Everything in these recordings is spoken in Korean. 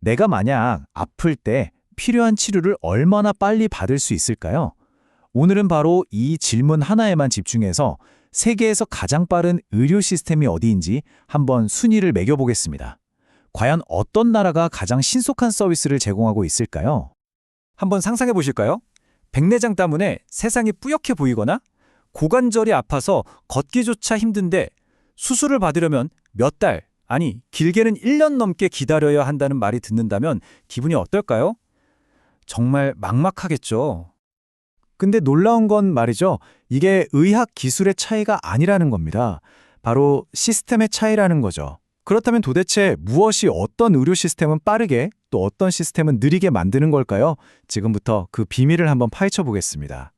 내가 만약 아플 때 필요한 치료를 얼마나 빨리 받을 수 있을까요? 오늘은 바로 이 질문 하나에만 집중해서 세계에서 가장 빠른 의료 시스템이 어디인지 한번 순위를 매겨보겠습니다. 과연 어떤 나라가 가장 신속한 서비스를 제공하고 있을까요? 한번 상상해 보실까요? 백내장 때문에 세상이 뿌옇게 보이거나 고관절이 아파서 걷기조차 힘든데 수술을 받으려면 몇 달, 아니 길게는 1년 넘게 기다려야 한다는 말이 듣는다면 기분이 어떨까요? 정말 막막하겠죠. 근데 놀라운 건 말이죠. 이게 의학 기술의 차이가 아니라는 겁니다. 바로 시스템의 차이라는 거죠. 그렇다면 도대체 무엇이 어떤 의료 시스템은 빠르게 또 어떤 시스템은 느리게 만드는 걸까요? 지금부터 그 비밀을 한번 파헤쳐 보겠습니다.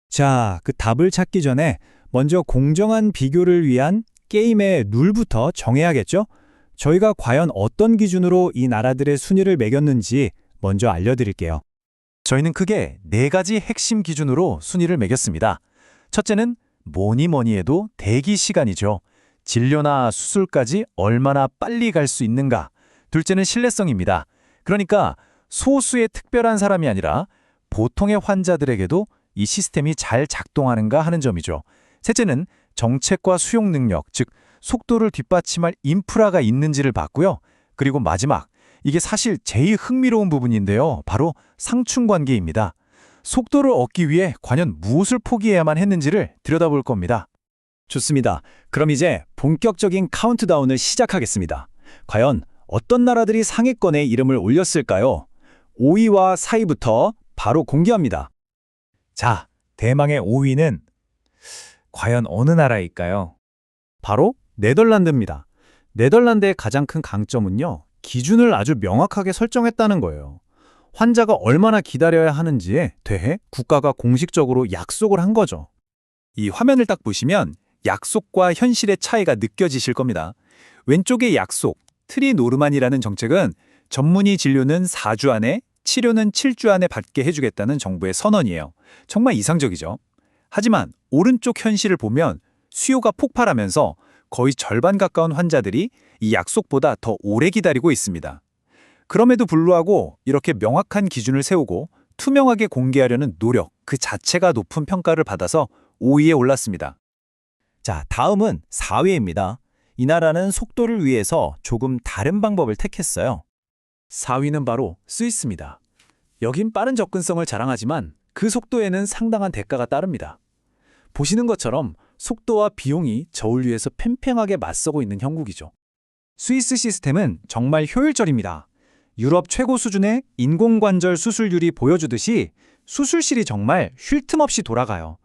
자, 그 답을 찾기 전에 먼저 공정한 비교를 위한 게임의 룰부터 정해야겠죠? 저희가 과연 어떤 기준으로 이 나라들의 순위를 매겼는지 먼저 알려드릴게요. 저희는 크게 4가지 핵심 기준으로 순위를 매겼습니다. 첫째는 뭐니 해도 대기 시간이죠. 진료나 수술까지 얼마나 빨리 갈 수 있는가. 둘째는 신뢰성입니다. 그러니까 소수의 특별한 사람이 아니라 보통의 환자들에게도 이 시스템이 잘 작동하는가 하는 점이죠. 셋째는 정책과 수용 능력, 즉 속도를 뒷받침할 인프라가 있는지를 봤고요. 그리고 마지막, 이게 사실 제일 흥미로운 부분인데요. 바로 상충관계입니다. 속도를 얻기 위해 과연 무엇을 포기해야만 했는지를 들여다볼 겁니다. 좋습니다. 그럼 이제 본격적인 카운트다운을 시작하겠습니다. 과연 어떤 나라들이 상위권에 이름을 올렸을까요? 5위와 4위부터 바로 공개합니다. 자, 대망의 5위는 과연 어느 나라일까요? 바로 네덜란드입니다. 네덜란드의 가장 큰 강점은요, 기준을 아주 명확하게 설정했다는 거예요. 환자가 얼마나 기다려야 하는지에 대해 국가가 공식적으로 약속을 한 거죠. 이 화면을 딱 보시면 약속과 현실의 차이가 느껴지실 겁니다. 왼쪽의 약속, 트리노르만이라는 정책은 전문의 진료는 4주 안에, 치료는 7주 안에 받게 해주겠다는 정부의 선언이에요. 정말 이상적이죠. 하지만 오른쪽 현실을 보면 수요가 폭발하면서 거의 절반 가까운 환자들이 이 약속보다 더 오래 기다리고 있습니다. 그럼에도 불구하고 이렇게 명확한 기준을 세우고 투명하게 공개하려는 노력 그 자체가 높은 평가를 받아서 5위에 올랐습니다. 자, 다음은 4위입니다. 이 나라는 속도를 위해서 조금 다른 방법을 택했어요. 4위는 바로 스위스입니다. 여긴 빠른 접근성을 자랑하지만 그 속도에는 상당한 대가가 따릅니다. 보시는 것처럼 속도와 비용이 저울위에서 팽팽하게 맞서고 있는 형국이죠. 스위스 시스템은 정말 효율적입니다. 유럽 최고 수준의 인공관절 수술률이 보여주듯이 수술실이 정말 쉴 틈 없이 돌아가요.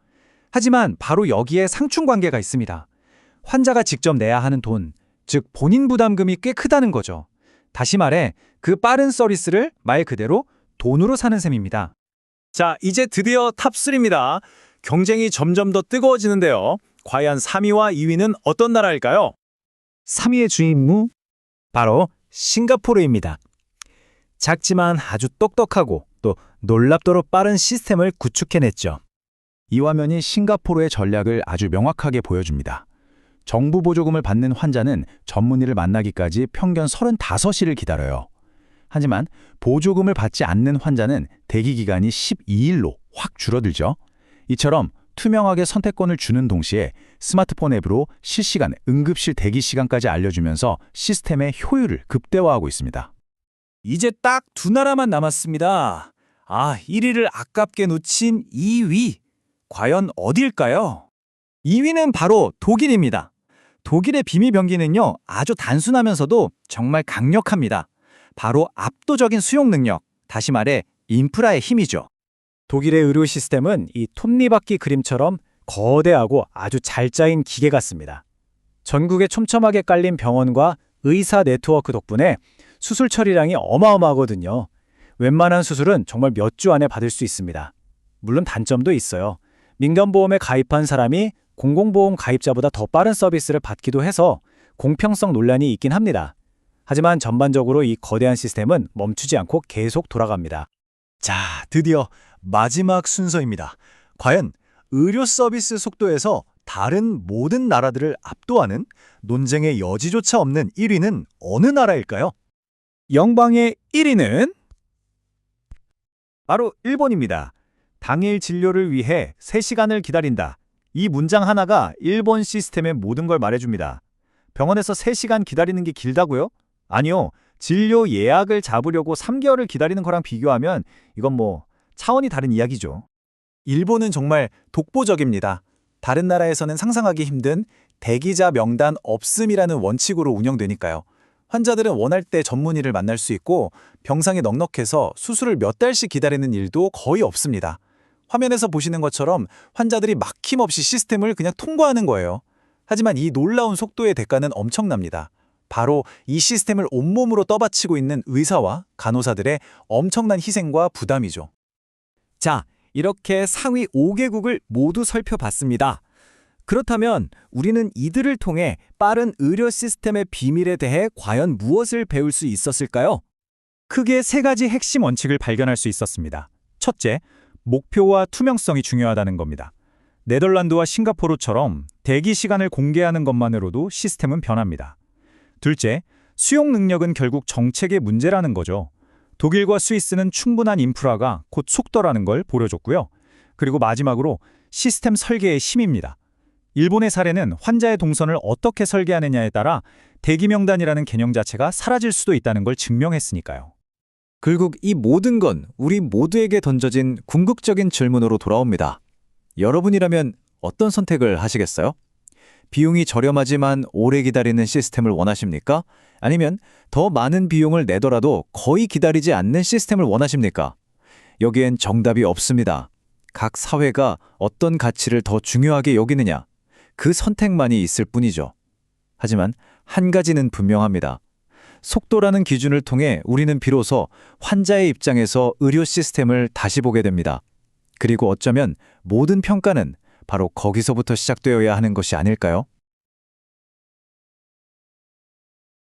하지만 바로 여기에 상충관계가 있습니다. 환자가 직접 내야 하는 돈, 즉 본인 부담금이 꽤 크다는 거죠. 다시 말해 그 빠른 서비스를 말 그대로 돈으로 사는 셈입니다. 자, 이제 드디어 탑3입니다. 경쟁이 점점 더 뜨거워지는데요. 과연 3위와 2위는 어떤 나라일까요? 3위의 주인무? 바로 싱가포르입니다. 작지만 아주 똑똑하고 또 놀랍도록 빠른 시스템을 구축해냈죠. 이 화면이 싱가포르의 전략을 아주 명확하게 보여줍니다. 정부 보조금을 받는 환자는 전문의를 만나기까지 평균 35일을 기다려요. 하지만 보조금을 받지 않는 환자는 대기 기간이 12일로 확 줄어들죠. 이처럼 투명하게 선택권을 주는 동시에 스마트폰 앱으로 실시간 응급실 대기 시간까지 알려주면서 시스템의 효율을 극대화하고 있습니다. 이제 딱 2나라만 남았습니다. 1위를 아깝게 놓친 2위. 과연 어디일까요? 2위는 바로 독일입니다. 독일의 비밀병기는요, 아주 단순하면서도 정말 강력합니다. 바로 압도적인 수용 능력, 다시 말해 인프라의 힘이죠. 독일의 의료 시스템은 이 톱니바퀴 그림처럼 거대하고 아주 잘 짜인 기계 같습니다. 전국에 촘촘하게 깔린 병원과 의사 네트워크 덕분에 수술 처리량이 어마어마하거든요. 웬만한 수술은 정말 몇 주 안에 받을 수 있습니다. 물론 단점도 있어요. 민간보험에 가입한 사람이 공공보험 가입자보다 더 빠른 서비스를 받기도 해서 공평성 논란이 있긴 합니다. 하지만 전반적으로 이 거대한 시스템은 멈추지 않고 계속 돌아갑니다. 자, 드디어 마지막 순서입니다. 과연 의료 서비스 속도에서 다른 모든 나라들을 압도하는 논쟁의 여지조차 없는 1위는 어느 나라일까요? 영방의 1위는 바로 1번입니다. 당일 진료를 위해 3시간을 기다린다. 이 문장 하나가 일본 시스템의 모든 걸 말해줍니다. 병원에서 3시간 기다리는 게 길다고요? 아니요. 진료 예약을 잡으려고 3개월을 기다리는 거랑 비교하면 이건 차원이 다른 이야기죠. 일본은 정말 독보적입니다. 다른 나라에서는 상상하기 힘든 대기자 명단 없음이라는 원칙으로 운영되니까요. 환자들은 원할 때 전문의를 만날 수 있고 병상이 넉넉해서 수술을 몇 달씩 기다리는 일도 거의 없습니다. 화면에서 보시는 것처럼 환자들이 막힘없이 시스템을 그냥 통과하는 거예요. 하지만 이 놀라운 속도의 대가는 엄청납니다. 바로 이 시스템을 온몸으로 떠받치고 있는 의사와 간호사들의 엄청난 희생과 부담이죠. 자, 이렇게 상위 5개국을 모두 살펴봤습니다. 그렇다면 우리는 이들을 통해 빠른 의료 시스템의 비밀에 대해 과연 무엇을 배울 수 있었을까요? 크게 3가지 핵심 원칙을 발견할 수 있었습니다. 첫째, 목표와 투명성이 중요하다는 겁니다. 네덜란드와 싱가포르처럼 대기 시간을 공개하는 것만으로도 시스템은 변합니다. 둘째, 수용 능력은 결국 정책의 문제라는 거죠. 독일과 스위스는 충분한 인프라가 곧 속도라는 걸 보여줬고요. 그리고 마지막으로 시스템 설계의 힘입니다. 일본의 사례는 환자의 동선을 어떻게 설계하느냐에 따라 대기 명단이라는 개념 자체가 사라질 수도 있다는 걸 증명했으니까요. 결국 이 모든 건 우리 모두에게 던져진 궁극적인 질문으로 돌아옵니다. 여러분이라면 어떤 선택을 하시겠어요? 비용이 저렴하지만 오래 기다리는 시스템을 원하십니까? 아니면 더 많은 비용을 내더라도 거의 기다리지 않는 시스템을 원하십니까? 여기엔 정답이 없습니다. 각 사회가 어떤 가치를 더 중요하게 여기느냐, 그 선택만이 있을 뿐이죠. 하지만 한 가지는 분명합니다. 속도라는 기준을 통해 우리는 비로소 환자의 입장에서 의료 시스템을 다시 보게 됩니다. 그리고 어쩌면 모든 평가는 바로 거기서부터 시작되어야 하는 것이 아닐까요?